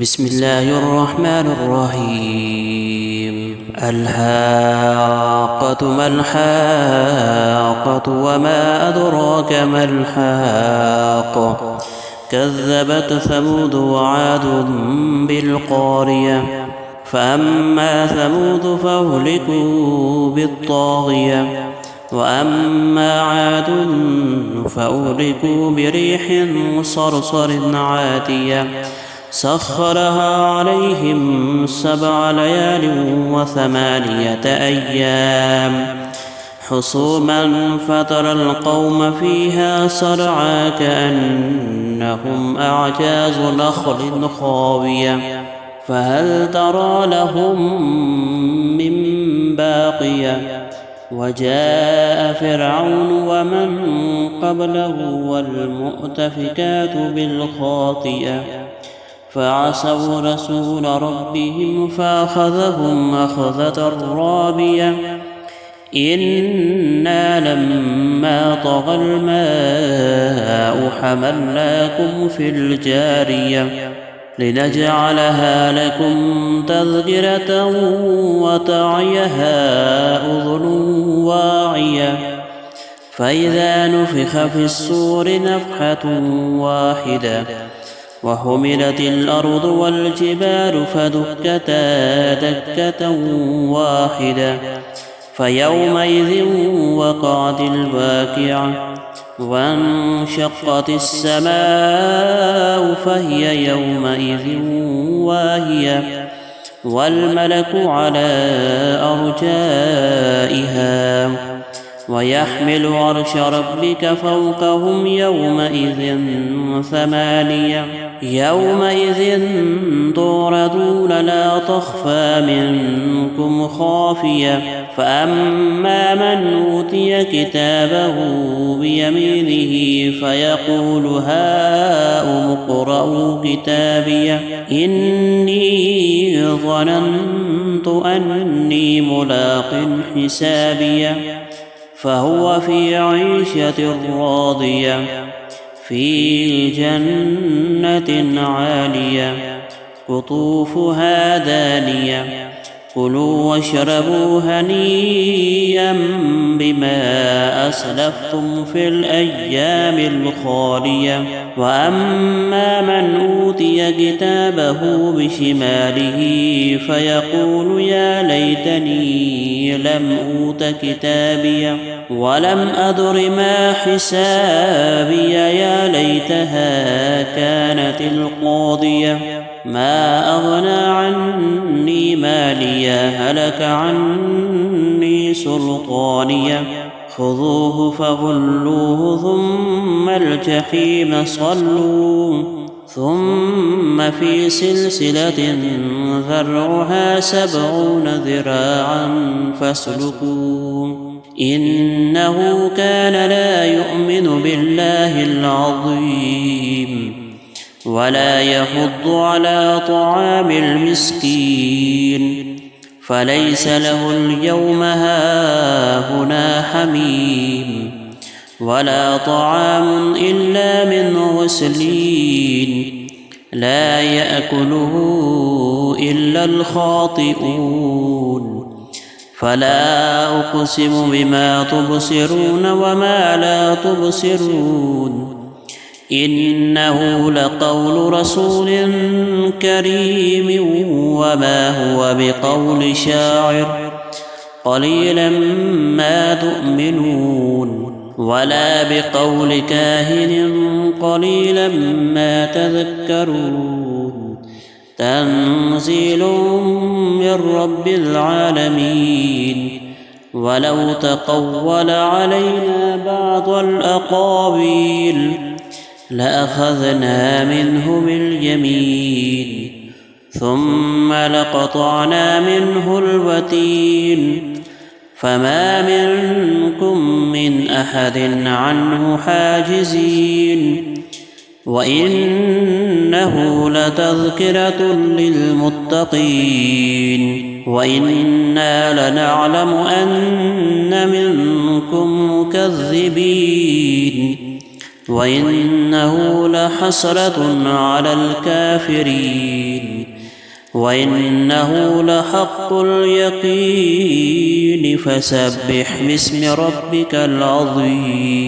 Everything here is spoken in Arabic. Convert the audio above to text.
بسم الله الرحمن الرحيم. الحاقة ما الحاقة وما أدراك ما الحاقة. كذبت ثمود وعاد بالقارية. فأما ثمود فأهلكوا بالطاغية، وأما عاد فأهلكوا بريح صرصر عاتية سخرها عليهم 7 ليال و8 أيام حصوما فترى القوم فيها صرعى كأنهم أعجاز نخل خاوية فهل ترى لهم من باقية. وجاء فرعون ومن قبله والمؤتفكات بالخاطئة فعصوا رسول ربهم فأخذهم أخذة رابية. إنا لما طغى الماء حملناكم في الجارية لنجعلها لكم تذكرة وتعيها أذن واعية. فإذا نفخ في الصور نفخة واحدة وحملت الأرض والجبال فدكتا دكة واحدة فيومئذ وقعت الواقعة وانشقت السماء فهي يومئذ واهية والملك على أرجائها ويحمل عرش ربك فوقهم يومئذ 8 يومئذ تعرضون لا تخفى منكم خافية. فأما من أوتي كتابه بيمينه فيقول هاؤم اقرءوا كتابيه إني ظننت أني ملاق حسابيه فهو في عيشة راضية في جنة عالية قطوفها دانية. كلوا واشربوا هنيئا بما أسلفتم في الأيام الخالية. وأما من أوتي كتابه بشماله فيقول يا ليتني لم أوت كتابيه ولم أدر ما حسابي يا ليتها كانت القاضية ما أغنى عني مالية هلك عني سلطانية خذوه فغلوه ثم الجحيم صلوه ثم في سلسلة ذرعها 70 ذراعا فاسلكوه إنه كان لا يؤمن بالله العظيم ولا يحض على طعام المسكين فليس له اليوم هاهنا حميم ولا طعام إلا من غسلين لا يأكله إلا الخاطئون. فلا أقسم بما تبصرون وما لا تبصرون إنه لقول رسول كريم وما هو بقول شاعر قليلا ما تؤمنون ولا بقول كاهن قليلا ما تذكرون. تنزيل من رب العالمين. ولو تقول علينا بعض الأقاويل لأخذنا منه باليمين ثم لقطعنا منه الوتين فما منكم من أحد عنه حاجزين. وإنه لتذكرة للمتقين وإنا لنعلم أن منكم مكذبين وإنه لحسرة على الكافرين وإنه لحق اليقين فسبح باسم ربك العظيم.